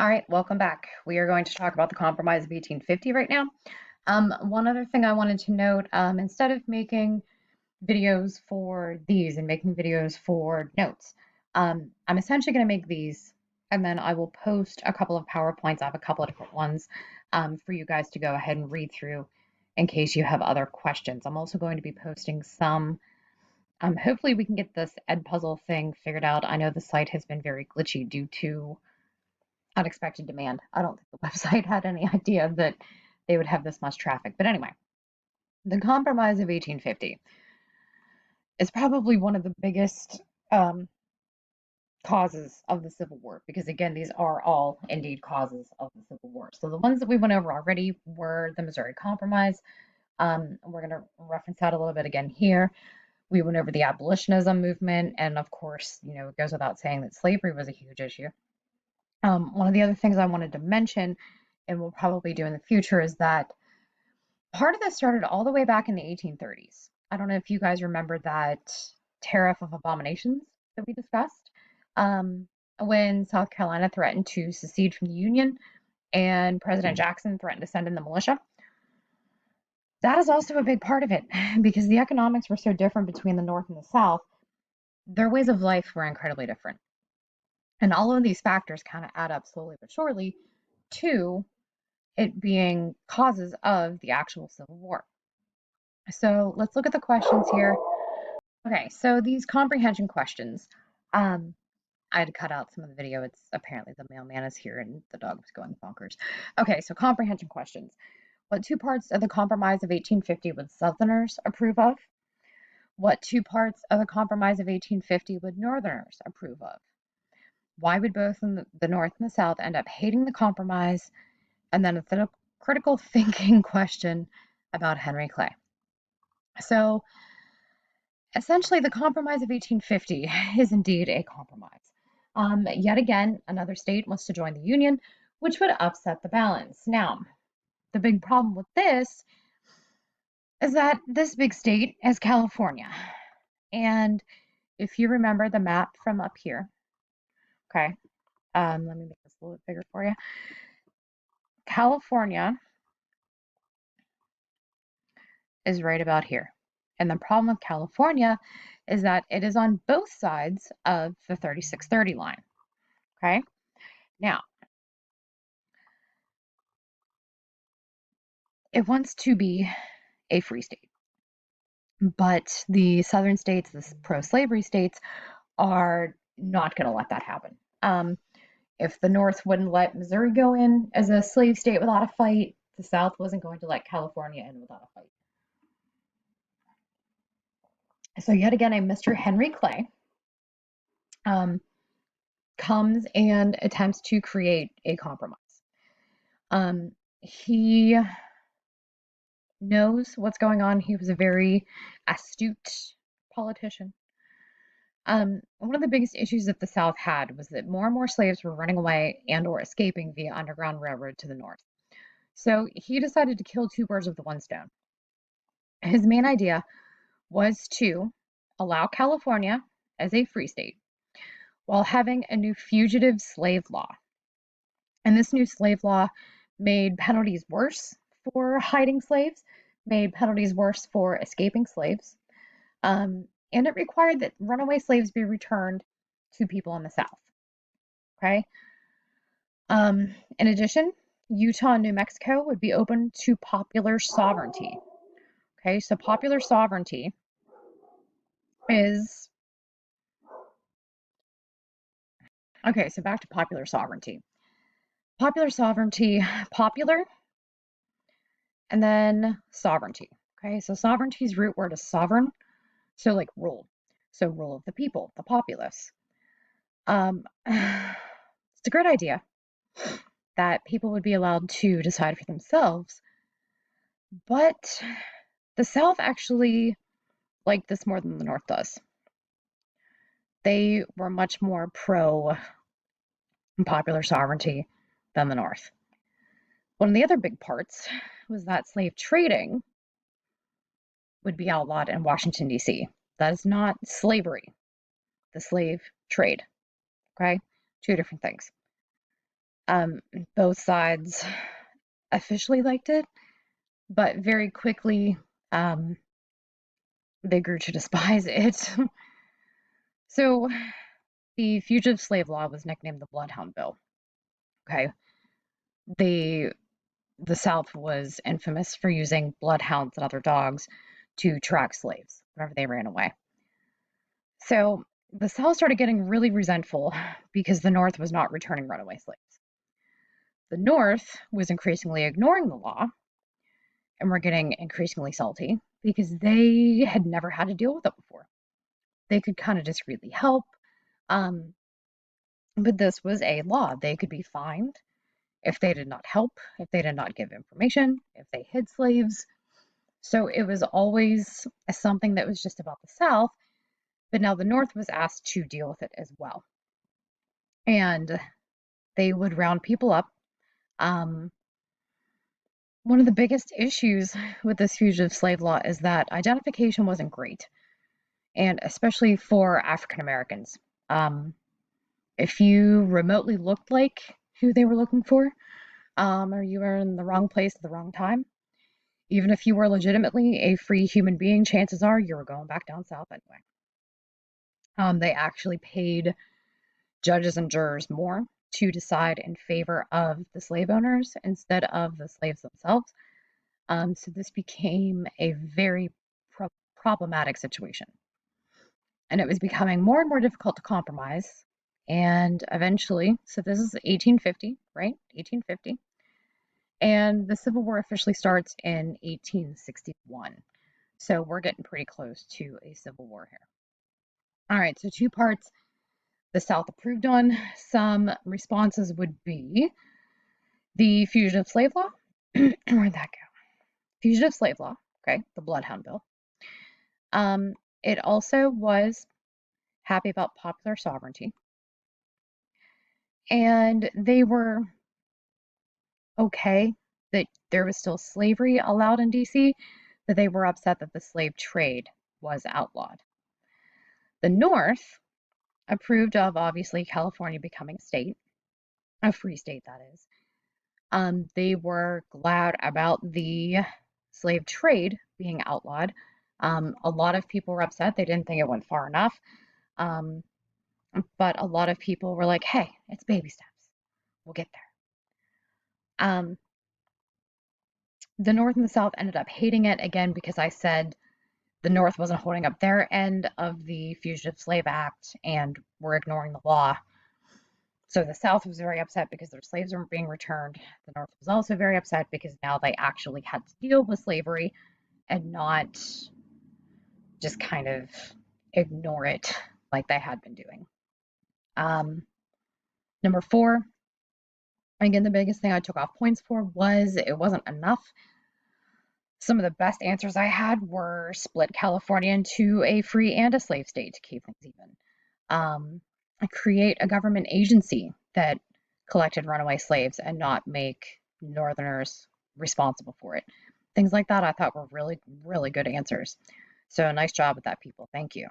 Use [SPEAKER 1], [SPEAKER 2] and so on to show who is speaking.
[SPEAKER 1] All right, welcome back. We are going to talk about the Compromise of 1850 right now. One other thing I wanted to note, instead of making videos for these and making videos for notes, I'm essentially going to make these and then I will post a couple of PowerPoints. I have a couple of different ones for you guys to go ahead and read through in case you have other questions. I'm also going to be posting some. Hopefully we can get this Edpuzzle thing figured out. I know the site has been very glitchy due to unexpected demand. I don't think the website had any idea that they would have this much traffic. But anyway, the Compromise of 1850 is probably one of the biggest um, causes of the Civil War, because again, these are all indeed causes of the Civil War. So the ones that we went over already were the Missouri Compromise. We're going to reference that a little bit again here. We went over the abolitionism movement, and of course, it goes without saying that slavery was a huge issue. One of the other things I wanted to mention, and we'll probably do in the future, is that part of this started all the way back in the 1830s. I don't know if you guys remember that tariff of abominations that we discussed when South Carolina threatened to secede from the Union and President Jackson threatened to send in the militia. That is also a big part of it because the economics were so different between the North and the South. Their ways of life were incredibly different. And all of these factors kind of add up slowly but surely to it being causes of the actual Civil War. So let's look at the questions here. Okay, so these comprehension questions. Um, I had to cut out some of the video. It's apparently the mailman is here and the dog was going bonkers. Okay, so comprehension questions. What two parts of the Compromise of 1850 would Southerners approve of? What two parts of the Compromise of 1850 would Northerners approve of? Why would both the North and the South end up hating the Compromise? And then a critical thinking question about Henry Clay. So essentially, the Compromise of 1850 is indeed a compromise. Yet again, another state wants to join the Union, which would upset the balance. Now, the big problem with this is that this big state is California. And if you remember the map from up here, okay, let me make this a little bit bigger for you. California is right about here. And the problem with California is that it is on both sides of the 3630 line. Okay. Now, it wants to be a free state, but the southern states, the pro-slavery states, are not going to let that happen. If the North wouldn't let Missouri go in as a slave state without a fight, the South wasn't going to let California in without a fight. So yet again, a Mr. Henry Clay comes and attempts to create a compromise. He knows what's going on. He was a very astute politician. One of the biggest issues that the South had was that more and more slaves were running away and or escaping via Underground Railroad to the north. So he decided to kill two birds with one stone. His main idea was to allow California as a free state while having a new fugitive slave law. And this new slave law made penalties worse for hiding slaves, made penalties worse for escaping slaves, and it required that runaway slaves be returned to people in the South. Okay. In addition, Utah and New Mexico would be open to popular sovereignty. Okay, so popular sovereignty is okay. So back to popular sovereignty. Popular sovereignty, popular, and then sovereignty. Okay, so sovereignty's root word is sovereign, so like rule. So rule of the people, the populace. It's a great idea that people would be allowed to decide for themselves, but the South actually liked this more than the North does. They were much more pro popular sovereignty than the North. One of the other big parts was that slave trading would be outlawed in Washington, D.C. That is not slavery, the slave trade. Okay? Two different things. Um, both sides officially liked it, but very quickly um, they grew to despise it. So the Fugitive Slave Law was nicknamed the Bloodhound Bill. Okay, the the South was infamous for using bloodhounds and other dogs to track slaves whenever they ran away. So the South started getting really resentful because the North was not returning runaway slaves. The North was increasingly ignoring the law and were getting increasingly salty because they had never had to deal with it before. They could kind of discreetly help, um, but this was a law. They could be fined if they did not help, if they did not give information, if they hid slaves. So it was always something that was just about the South, but now the North was asked to deal with it as well. And they would round people up. Um, One of the biggest issues with this fugitive slave law is that identification wasn't great, and especially for African Americans. Um, if you remotely looked like who they were looking for, or you were in the wrong place at the wrong time, even if you were legitimately a free human being, chances are you were going back down south anyway. They actually paid judges and jurors more to decide in favor of the slave owners instead of the slaves themselves. So this became a very problematic situation. And it was becoming more and more difficult to compromise. And eventually, so this is 1850, right? 1850. And the Civil War officially starts in 1861. So we're getting pretty close to a civil war here. All right, so two parts the South approved on. Some responses would be the Fugitive Slave Law. Where'd that go? Fugitive Slave Law, okay, the Bloodhound Bill. It also was happy about popular sovereignty. And they were okay that there was still slavery allowed in DC, but they were upset that the slave trade was outlawed. The North approved of obviously California becoming a state, a free state that is. They were glad about the slave trade being outlawed. A lot of people were upset. They didn't think it went far enough. Um, but a lot of people were like, hey, it's baby steps. We'll get there. The North and the South ended up hating it again because I said the North wasn't holding up their end of the Fugitive Slave Act and were ignoring the law. So the South was very upset because their slaves weren't being returned. The North was also very upset because now they actually had to deal with slavery and not just kind of ignore it like they had been doing. Number four, again, the biggest thing I took off points for was it wasn't enough. Some of the best answers I had were split California into a free and a slave state to keep things even. Create a government agency that collected runaway slaves and not make Northerners responsible for it. Things like that I thought were really, really good answers. So nice job with that, people. Thank you.